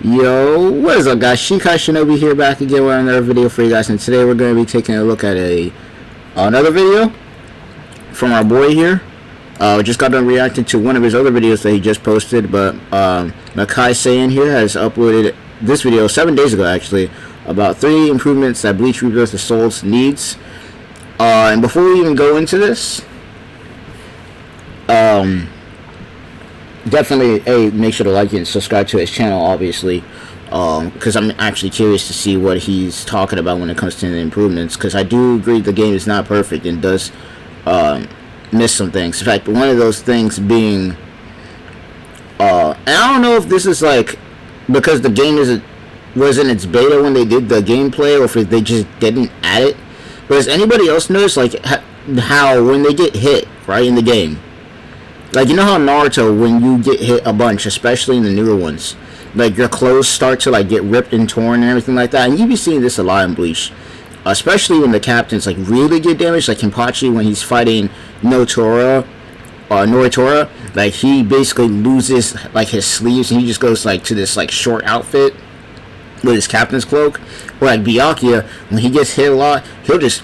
Yo, what is up guys, Shinobi here, back again with another video for you guys, and today we're going to be taking a look at another video from our boy here. Just got done reacting to one of his other videos that he just posted, but Makai Saiyan here has uploaded this video 7 days ago actually, about 3 improvements that Bleach Rebirth the Souls needs. And before we even go into this, definitely make sure to like it and subscribe to his channel, obviously, because I'm actually curious to see what he's talking about when it comes to the improvements, because I do agree the game is not perfect and does miss some things. In fact, one of those things being and I don't know if this is like because the game was in its beta when they did the gameplay, or if they just didn't add it, but has anybody else noticed like how when they get hit right in the game, like, you know how Naruto, when you get hit a bunch, especially in the newer ones, like your clothes start to like get ripped and torn and everything like that, and you be seeing this a lot in Bleach, especially when the captains like really get damaged, like Kenpachi when he's fighting Noritora, like he basically loses like his sleeves and he just goes like to this like short outfit with his captain's cloak. Or like Byakuya, when he gets hit a lot, he'll just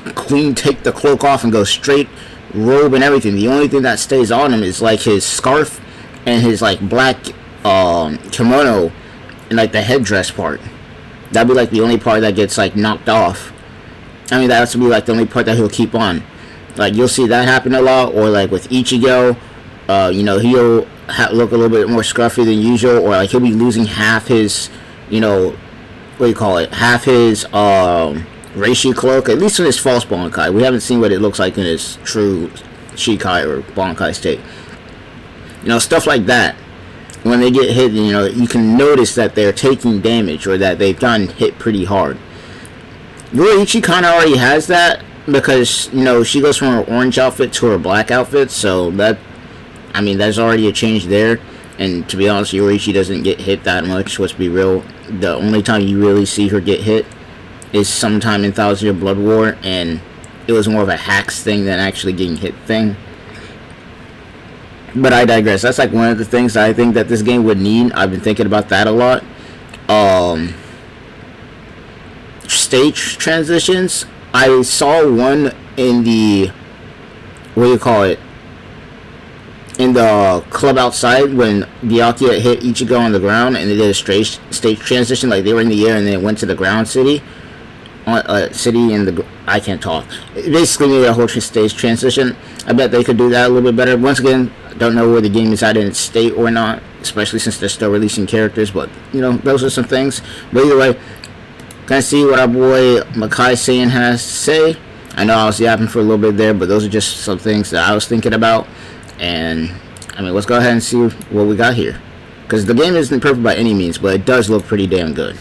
take the cloak off and go straight robe and everything. The only thing that stays on him is like his scarf and his like black kimono and like the headdress part. That'd be like the only part that gets like knocked off. I mean, that has to be like the only part that he'll keep on. Like you'll see that happen a lot. Or like with Ichigo, you know, he'll look a little bit more scruffy than usual, or like he'll be losing half his, you know, what do you call it, half his Reishi cloak, at least in his false Bankai. We haven't seen what it looks like in his true Shikai or Bankai state. You know, stuff like that. When they get hit, you know, you can notice that they're taking damage or that they've gotten hit pretty hard. Yoruichi kind of already has that because, you know, she goes from her orange outfit to her black outfit, so that, I mean, there's already a change there. And to be honest, Yoruichi doesn't get hit that much, let's be real. The only time you really see her get hit is sometime in 1000 Year Blood War, and it was more of a hacks thing than actually getting hit thing. But I digress. That's like one of the things that I think that this game would need. I've been thinking about that a lot. Stage transitions. I saw one in the, what do you call it, in the club outside when Byakuya hit Ichigo on the ground and they did a stage transition, like they were in the air and then it went to the ground city. City in the, I can't talk. It basically made a whole stage transition. I bet they could do that a little bit better. Once again, don't know where the game is at in its state or not, especially since they're still releasing characters, but you know, those are some things. But either way, gonna see what our boy Makai Saiyan has to say. I know I was yapping for a little bit there, but those are just some things that I was thinking about. And I mean, let's go ahead and see what we got here, because the game isn't perfect by any means, but it does look pretty damn good.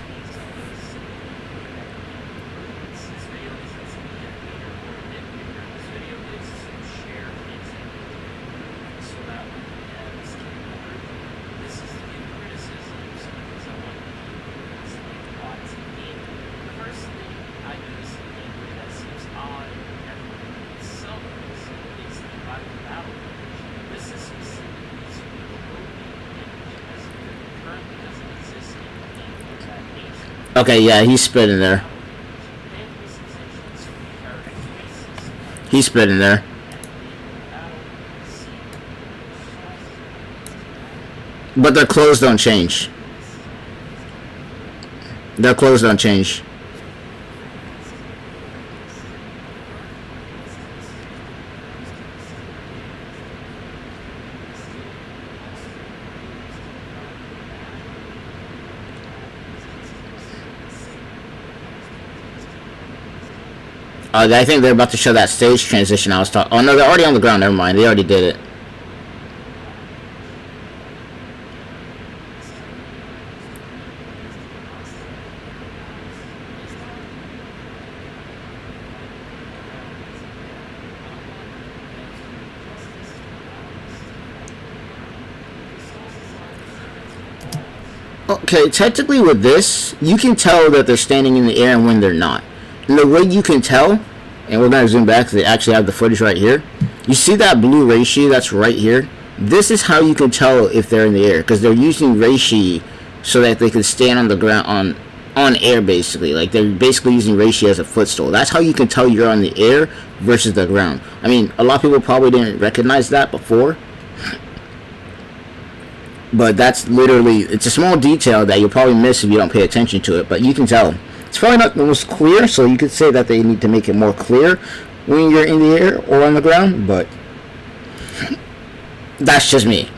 Okay, yeah, he's spitting there. He's spitting there. But their clothes don't change. Their clothes don't change. I think they're about to show that stage transition I was talking. Oh no, they're already on the ground. Never mind, they already did it. Okay, technically with this, you can tell that they're standing in the air and when they're not. And the way you can tell, and we're going to zoom back because they actually have the footage right here. You see that blue reishi that's right here? This is how you can tell if they're in the air, because they're using reishi so that they can stand on the ground on air, basically. Like, they're basically using reishi as a footstool. That's how you can tell you're on the air versus the ground. I mean, a lot of people probably didn't recognize that before, but that's literally, it's a small detail that you'll probably miss if you don't pay attention to it, but you can tell. It's probably not the most clear, so you could say that they need to make it more clear when you're in the air or on the ground, but that's just me.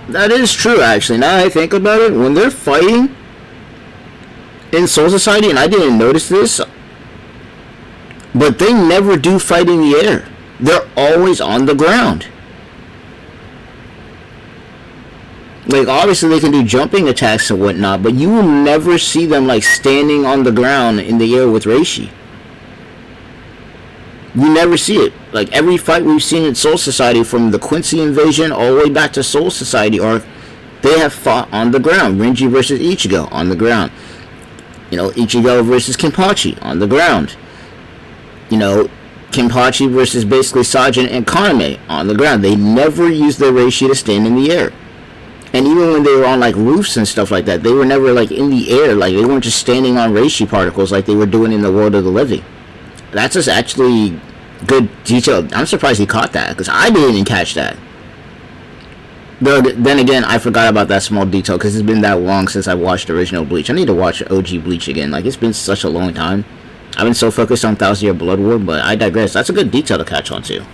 That is true, actually. Now that I think about it, when they're fighting in Soul Society, and I didn't notice this, but they never do fight in the air. They're always on the ground. Like, obviously they can do jumping attacks and whatnot, but you will never see them, like, standing on the ground in the air with reishi. You never see it. Like, every fight we've seen in Soul Society, from the Quincy invasion all the way back to Soul Society arc, they have fought on the ground. Renji versus Ichigo, on the ground. You know, Ichigo versus Kenpachi, on the ground. You know, Kenpachi versus basically Sajin and Kaname, on the ground. They never used their reishi to stand in the air. And even when they were on, like, roofs and stuff like that, they were never, like, in the air. Like, they weren't just standing on reishi particles like they were doing in the World of the Living. That's just actually good detail. I'm surprised he caught that, because I didn't even catch that. Then again, I forgot about that small detail, because it's been that long since I watched the original Bleach. I need to watch OG Bleach again. Like, it's been such a long time. I've been so focused on 1,000 Year Blood War, but I digress. That's a good detail to catch on to.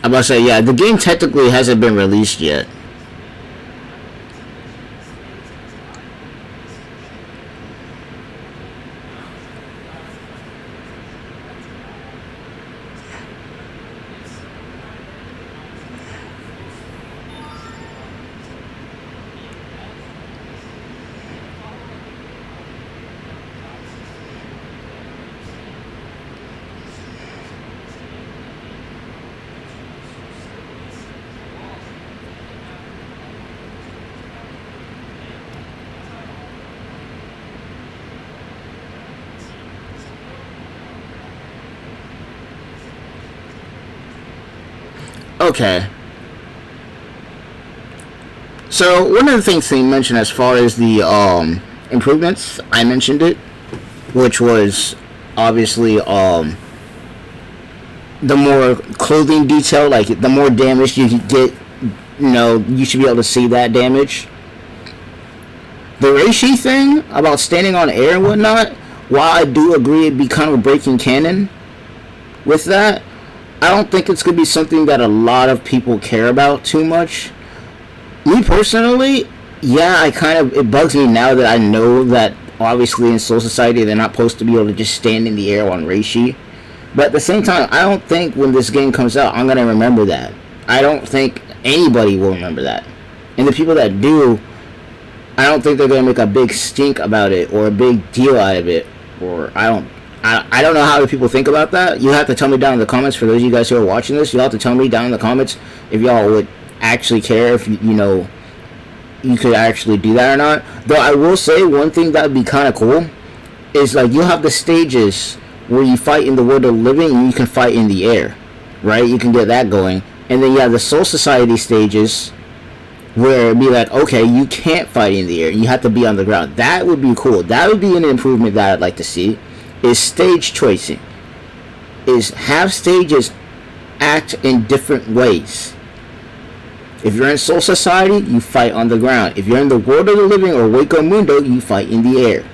I'm about to say, yeah, the game technically hasn't been released yet. Okay. So, one of the things they mentioned as far as the improvements, I mentioned it, which was obviously the more clothing detail, like the more damage you get, you know, you should be able to see that damage. The reishi thing about standing on air and whatnot, while I do agree it'd be kind of breaking canon with that, I don't think it's going to be something that a lot of people care about too much. Me personally, yeah, it bugs me now that I know that obviously in Soul Society they're not supposed to be able to just stand in the air on reishi. But at the same time, I don't think when this game comes out I'm going to remember that. I don't think anybody will remember that. And the people that do, I don't think they're going to make a big stink about it or a big deal out of it. Or I I don't know how people think about that. You have to tell me down in the comments. For those of you guys who are watching this, you'll have to tell me down in the comments if y'all would actually care if you know you could actually do that or not. Though I will say one thing that would be kind of cool is like you have the stages where you fight in the world of the living and you can fight in the air, right? You can get that going, and then you have the Soul Society stages where it'd be like, okay, you can't fight in the air, you have to be on the ground. That would be cool. That would be an improvement that I'd like to see. Is stage choicing, is have stages act in different ways. If you're in Soul Society, you fight on the ground. If you're in the world of the living or Waco Mundo, you fight in the air.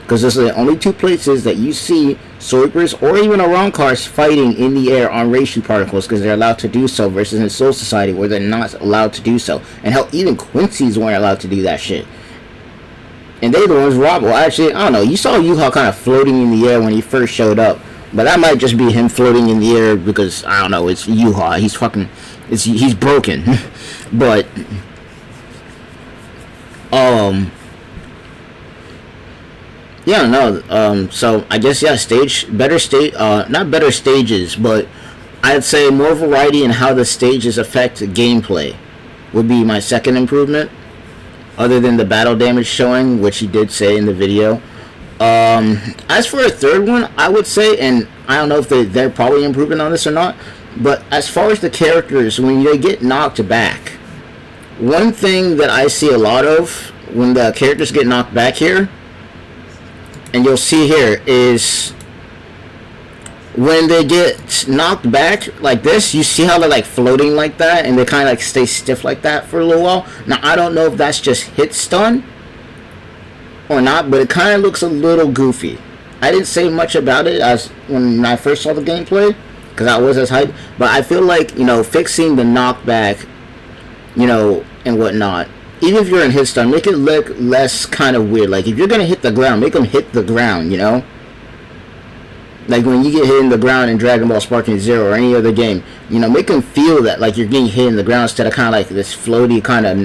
Because those are the only two places that you see Swipers or even Arancars fighting in the air on Reishi particles, because they're allowed to do so, versus in Soul Society where they're not allowed to do so. And hell, even Quincy's weren't allowed to do that shit. And they the ones robbed. Well, actually, I don't know. You saw Yuha kind of floating in the air when he first showed up. But that might just be him floating in the air because, I don't know, it's Yuha. He's fucking... he's broken. But... yeah, no, so I guess, yeah, not better stages, but I'd say more variety in how the stages affect gameplay would be my second improvement, other than the battle damage showing, which he did say in the video. As for a third one, I would say, and I don't know if they're probably improving on this or not, but as far as the characters, when they get knocked back, one thing that I see a lot of when the characters get knocked back here, and you'll see here, is when they get knocked back like this, you see how they're like floating like that, and they kind of like stay stiff like that for a little while. Now, I don't know if that's just hit stun or not, but it kind of looks a little goofy. I didn't say much about it as when I first saw the gameplay, because I was as hyped, but I feel like, you know, fixing the knockback, you know, and whatnot, even if you're in hit stun, make it look less kind of weird. Like, if you're gonna hit the ground, make them hit the ground, you know? Like, when you get hit in the ground in Dragon Ball Sparking Zero or any other game, you know, make them feel that, like, you're getting hit in the ground instead of kind of like this floaty kind of,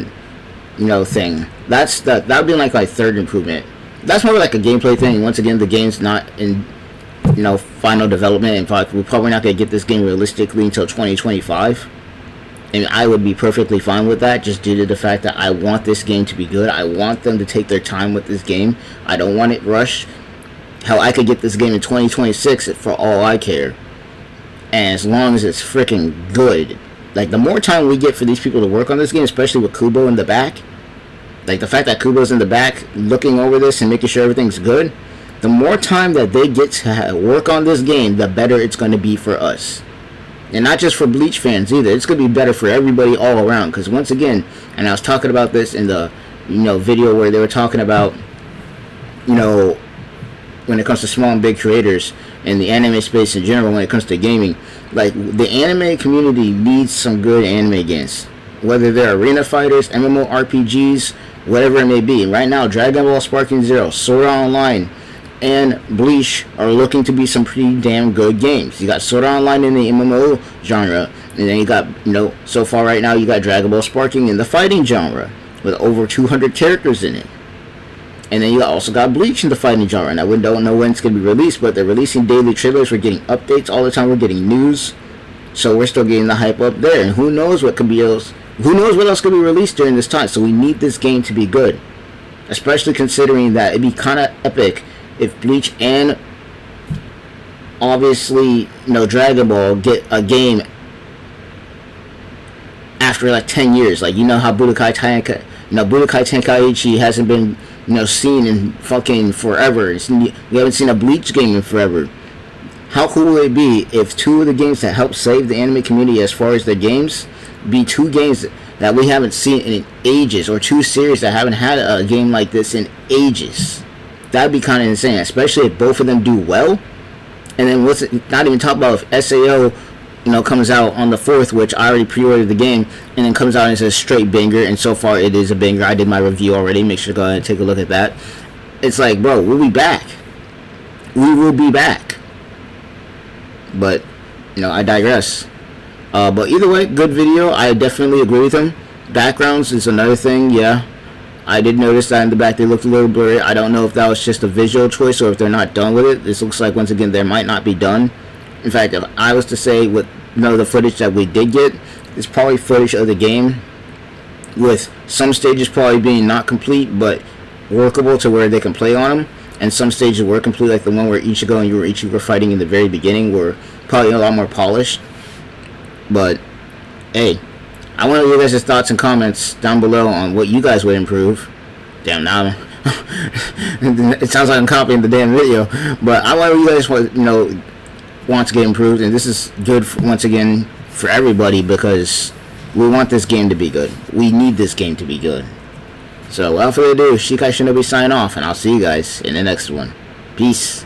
you know, thing. That would be like my third improvement. That's more like a gameplay thing. Once again, the game's not in, you know, final development. In fact, we're probably not gonna get this game realistically until 2025. And I would be perfectly fine with that, just due to the fact that I want this game to be good. I want them to take their time with this game. I don't want it rushed. Hell, I could get this game in 2026 for all I care. And as long as it's freaking good. Like, the more time we get for these people to work on this game, especially with Kubo in the back. Like, the fact that Kubo's in the back looking over this and making sure everything's good. The more time that they get to work on this game, the better it's going to be for us. And not just for Bleach fans either. It's going to be better for everybody all around. Because once again, and I was talking about this in the, you know, video where they were talking about, you know, when it comes to small and big creators and the anime space in general when it comes to gaming. Like, the anime community needs some good anime games. Whether they're arena fighters, MMORPGs, whatever it may be. And right now, Dragon Ball Sparking Zero, Sword Art Online, and Bleach are looking to be some pretty damn good games. You got Sword Art Online in the MMO genre, and then you got, you know, so far right now you got Dragon Ball Sparking in the fighting genre with over 200 characters in it. And then you also got Bleach in the fighting genre. And I don't know when it's going to be released, but they're releasing daily trailers. We're getting updates all the time. We're getting news, so we're still getting the hype up there. And who knows what could be else? Who knows what else could be released during this time? So we need this game to be good, especially considering that it'd be kind of epic if Bleach and obviously, you know, Dragon Ball get a game after like 10 years. Like, you know how Budokai Tenkaichi hasn't been, you know, seen in fucking forever. We haven't seen a Bleach game in forever. How cool would it be if two of the games that help save the anime community as far as the games be two games that we haven't seen in ages, or two series that haven't had a game like this in ages? That'd be kind of insane, especially if both of them do well. And then not even talk about if SAO, you know, comes out on the 4th, which I already pre-ordered the game, and then comes out and says straight banger, and so far it is a banger. I did my review already. Make sure to go ahead and take a look at that. It's like, bro, we'll be back. We will be back. But, you know, I digress. But either way, good video. I definitely agree with him. Backgrounds is another thing, yeah. I did notice that in the back they looked a little blurry. I don't know if that was just a visual choice or if they're not done with it. This looks like, once again, they might not be done. In fact, if I was to say with the footage that we did get, it's probably footage of the game with some stages probably being not complete but workable to where they can play on them, and some stages were complete, like the one where Ichigo and Yoriichi were fighting in the very beginning, were probably a lot more polished. But hey, I want to hear your guys' thoughts and comments down below on what you guys would improve. Damn, now it sounds like I'm copying the damn video, but I want you guys want to get improved, and this is good once again for everybody, because we want this game to be good. We need this game to be good. So without further ado, Shikai Shinobi sign off, and I'll see you guys in the next one. Peace.